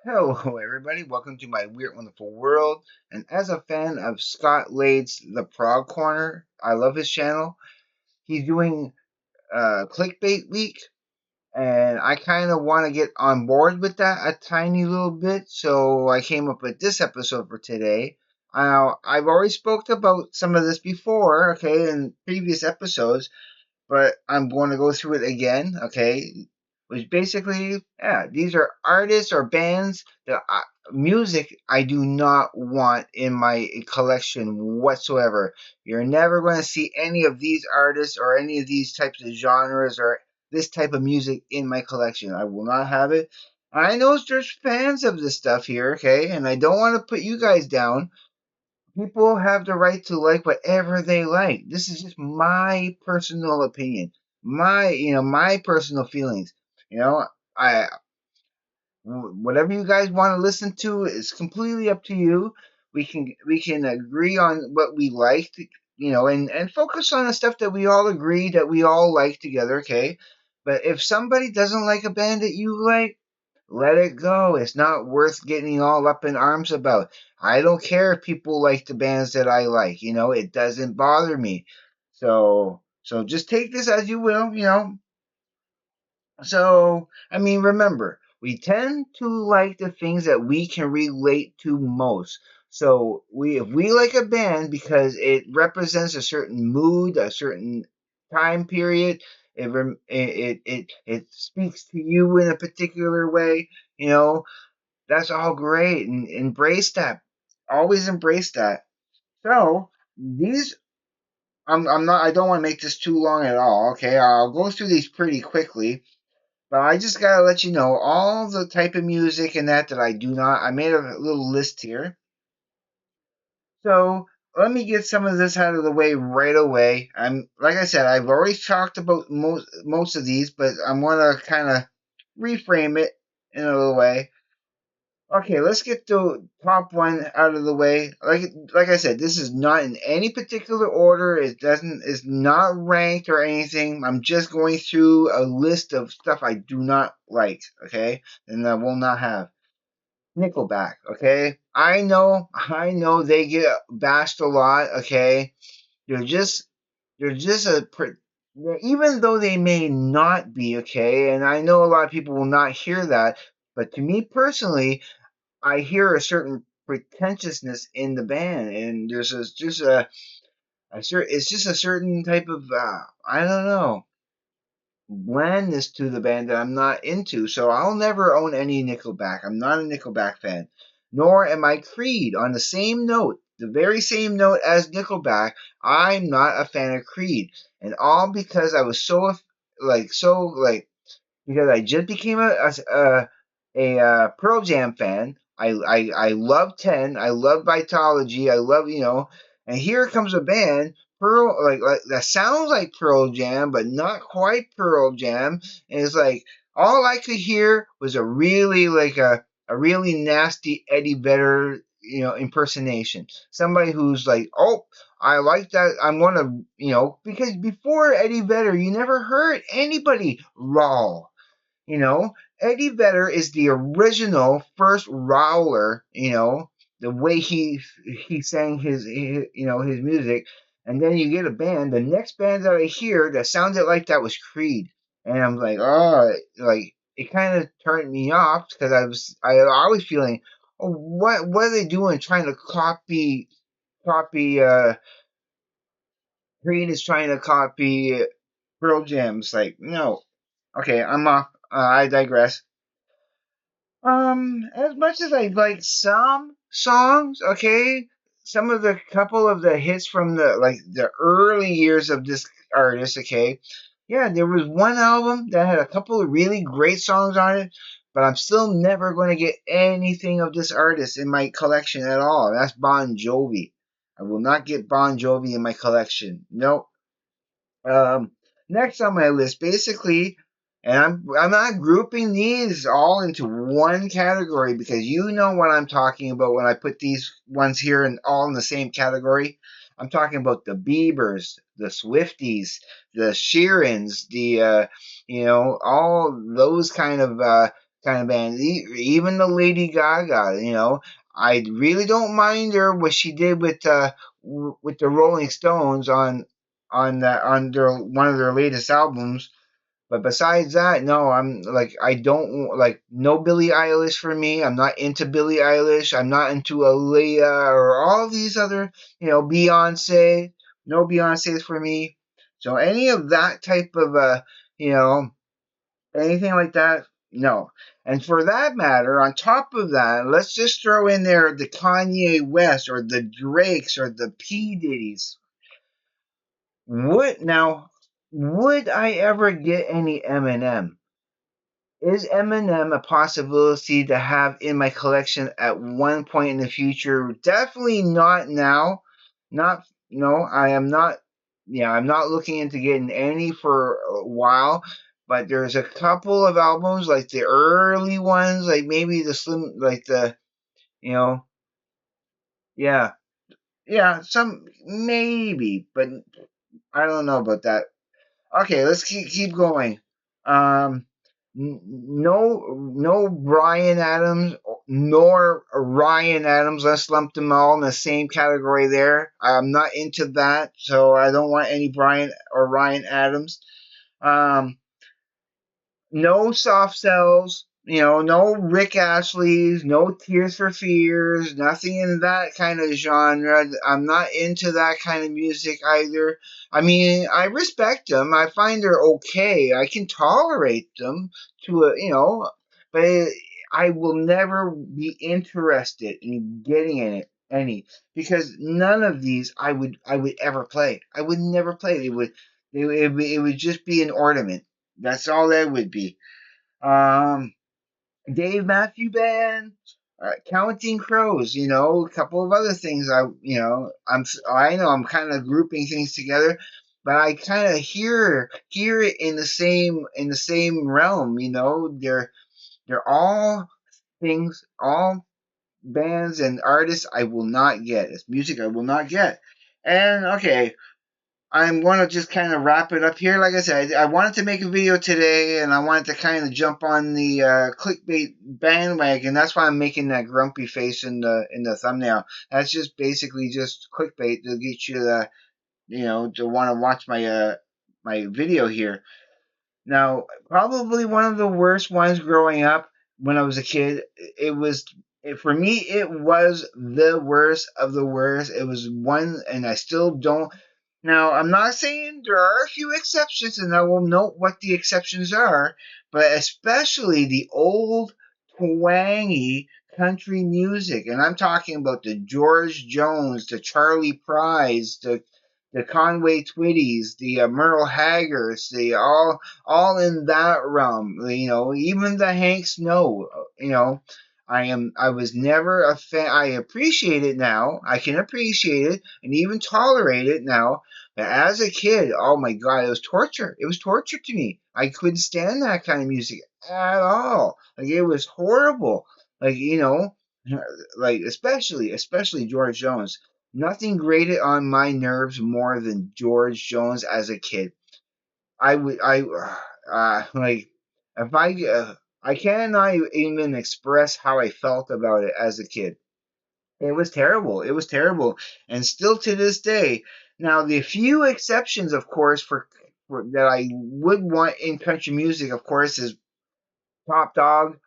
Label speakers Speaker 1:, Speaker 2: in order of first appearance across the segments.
Speaker 1: Hello, everybody. Welcome to my weird, wonderful world. And as a fan of Scott Lade's The PROG Corner, I love his channel. He's doing Clickbait Week, and I kind of want to get on board with that a tiny little bit. So I came up with this episode for today. I've already spoke about some of this before, okay, in previous episodes, but I'm going to go through it again, okay? Which basically, yeah, these are artists or bands that music I do not want in my collection whatsoever. You're never going to see any of these artists or any of these types of genres or this type of music in my collection. I will not have it. I know there's fans of this stuff here, okay, and I don't want to put you guys down. People have the right to like whatever they like. This is just my personal opinion, my personal feelings. You know, I whatever you guys want to listen to is completely up to you. We can agree on what we like, and focus on the stuff that we all agree that we all like together. Okay, but if somebody doesn't like a band that you like, let it go. It's not worth getting all up in arms about. I don't care if people like the bands that I like. It doesn't bother me. So just take this as you will. So, I mean, remember, we tend to like the things that we can relate to most. So, if we like a band because it represents a certain mood, a certain time period, it speaks to you in a particular way, that's all great, and embrace that. Always embrace that. So, these I don't want to make this too long at all, okay? I'll go through these pretty quickly. But I just gotta let you know all the type of music and that I do not. I made a little list here. So let me get some of this out of the way right away. I'm like I said, I've already talked about most of these, but I'm gonna kind of reframe it in a little way. Okay, let's get the top one out of the way. Like I said, this is not in any particular order. It's not ranked or anything. I'm just going through a list of stuff I do not like, okay? And I will not have. Nickelback, okay? I know they get bashed a lot, okay? They're just they're just even though they may not be, okay? And I know a lot of people will not hear that, but to me personally, I hear a certain pretentiousness in the band, and there's just it's just a certain type of I don't know, blandness to the band that I'm not into. So I'll never own any Nickelback. I'm not a Nickelback fan, nor am I Creed. On the same note, the very same note as Nickelback, I'm not a fan of Creed, and all because I was so because I just became a Pearl Jam fan. I love 10. I love Vitology. I love, and here comes a band, Pearl, like that sounds like Pearl Jam, but not quite Pearl Jam. And it's like all I could hear was a really nasty Eddie Vedder, impersonation. Somebody who's like, oh, I like that. I'm gonna, because before Eddie Vedder, you never heard anybody raw. You know, Eddie Vedder is the original first Rowler. The way he sang his music, and then you get a band. The next band that I hear that sounded like that was Creed, and I'm like, oh, like it kind of turned me off because I was feeling, oh, what are they doing trying to copy Creed is trying to copy Pearl Jam's like no. Okay, I'm off. I digress. As much as I like some songs, okay, some of the couple of the hits from the early years of this artist, okay, yeah, there was one album that had a couple of really great songs on it, but I'm still never going to get anything of this artist in my collection at all. That's Bon Jovi. I will not get Bon Jovi in my collection. Nope. Um, Next on my list, basically, and I'm not grouping these all into one category because you know what I'm talking about when I put these ones here and all in the same category. I'm talking about the Biebers, the Swifties, the Sheerans, all those kind of kind of band. Even the Lady Gaga, I really don't mind her what she did with the Rolling Stones on one of their latest albums. But besides that, no, I'm like I don't like no Billie Eilish for me. I'm not into Billie Eilish. I'm not into Aaliyah or all these other, Beyonce. No Beyonce's for me. So any of that type of you know, anything like that, no. And for that matter, on top of that, let's just throw in there the Kanye West or the Drakes or the P Diddy's. Would I ever get any Eminem? Is Eminem a possibility to have in my collection at one point in the future? Definitely not now. Not no, I am not. Yeah, I'm not looking into getting any for a while. But there's a couple of albums, like the early ones, like maybe the Slim, like the you know, yeah, yeah, some maybe, but I don't know about that. Okay, let's keep going. Um, no Brian Adams nor Ryan Adams. Let's lump them all in the same category there. I'm not into that, so I don't want any Brian or Ryan Adams. Um, no soft cells, no Rick Ashley's, no Tears for Fears, nothing in that kind of genre. I'm not into that kind of music either. I mean, I respect them. I find they're okay. I can tolerate them to but I will never be interested in getting in it any because none of these I would ever play. I would never play. It would just be an ornament. That's all that would be. Um, Dave Matthew Band, Counting Crows, a couple of other things. I know I'm kind of grouping things together, but I kind of hear it in the same realm. They're all things, all bands and artists I will not get. It's music I will not get. And okay, I'm going to just kind of wrap it up here. Like I said, I wanted to make a video today, and I wanted to kind of jump on the clickbait bandwagon. That's why I'm making that grumpy face in the thumbnail. That's just basically just clickbait to get you to want to watch my video here. Now, probably one of the worst ones growing up when I was a kid. For me, it was the worst of the worst. It was one, and I still don't. Now, I'm not saying there are a few exceptions, and I will note what the exceptions are, but especially the old, twangy country music. And I'm talking about the George Jones, the Charlie Price, the Conway Twitties, the Merle Haggards, the all in that realm. Even the Hank Snow. I was never a fan. I appreciate it now. I can appreciate it and even tolerate it now. But as a kid, oh my god, it was torture. It was torture to me. I couldn't stand that kind of music at all. Like it was horrible. Like like especially George Jones. Nothing grated on my nerves more than George Jones as a kid. Like if I cannot even express how I felt about it as a kid. It was terrible. It was terrible, and still to this day. Now, the few exceptions, of course, for that I would want in country music, of course, is top dog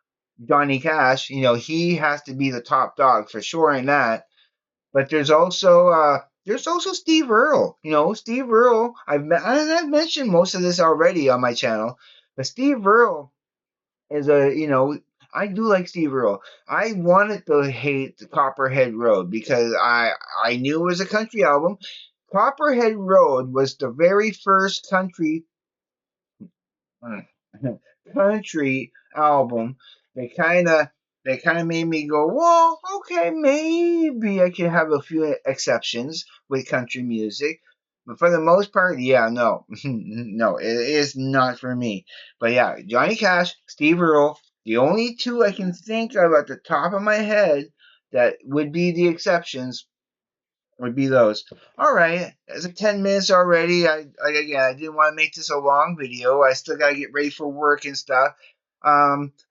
Speaker 1: Johnny Cash. He has to be the top dog for sure in that. But there's also Steve Earle. Steve Earle. I've mentioned most of this already on my channel, but Steve Earle is I do like Steve Earle. I wanted to hate the Copperhead Road because I knew it was a country album. Copperhead Road was the very first country album that kind of made me go, well, okay, maybe I can have a few exceptions with country music. But for the most part, yeah, no, no, it is not for me. But yeah, Johnny Cash, Steve Earle, the only two I can think of at the top of my head that would be the exceptions would be those. All right, it's like 10 minutes already. Again, I didn't want to make this a long video. I still gotta get ready for work and stuff.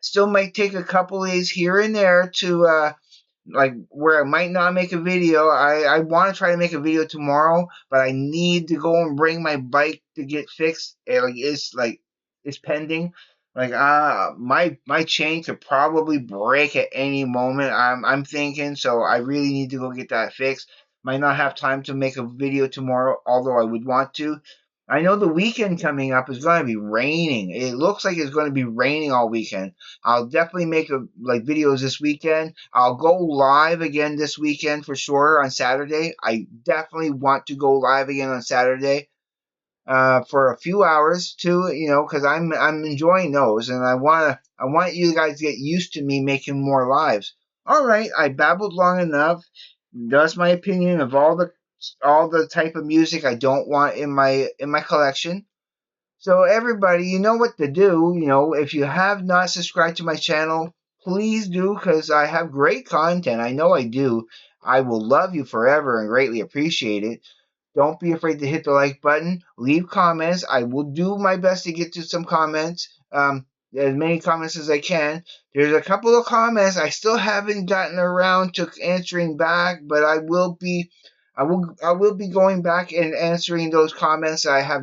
Speaker 1: Still might take a couple days here and there to like where I might not make a video. I want to try to make a video tomorrow, but I need to go and bring my bike to get fixed. Like it's pending. Like my chain could probably break at any moment. I'm thinking, so I really need to go get that fixed. Might not have time to make a video tomorrow, although I would want to. I know the weekend coming up is going to be raining. It looks like it's going to be raining all weekend. I'll definitely make like videos this weekend. I'll go live again this weekend for sure on Saturday. I definitely want to go live again on Saturday for a few hours too. Because I'm enjoying those, and I want you guys to get used to me making more lives. All right, I babbled long enough. That's my opinion of all the type of music I don't want in my collection. So everybody, you know what to do. If you have not subscribed to my channel, please do, because I have great content. I know I do. I will love you forever and greatly appreciate it. Don't be afraid to hit the like button. Leave comments. I will do my best to get to some comments. As many comments as I can. There's a couple of comments I still haven't gotten around to answering back, but I will be going back and answering those comments that I have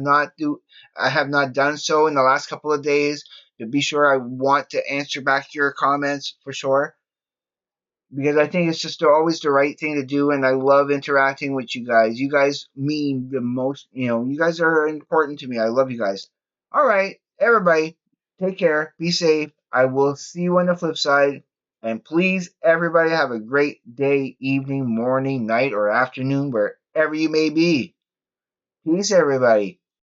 Speaker 1: not done so in the last couple of days. To be sure, I want to answer back your comments for sure, because I think it's just always the right thing to do, and I love interacting with you guys. You guys mean the most. You guys are important to me. I love you guys. All right, everybody, take care. Be safe. I will see you on the flip side. And please, everybody, have a great day, evening, morning, night, or afternoon, wherever you may be. Peace, everybody.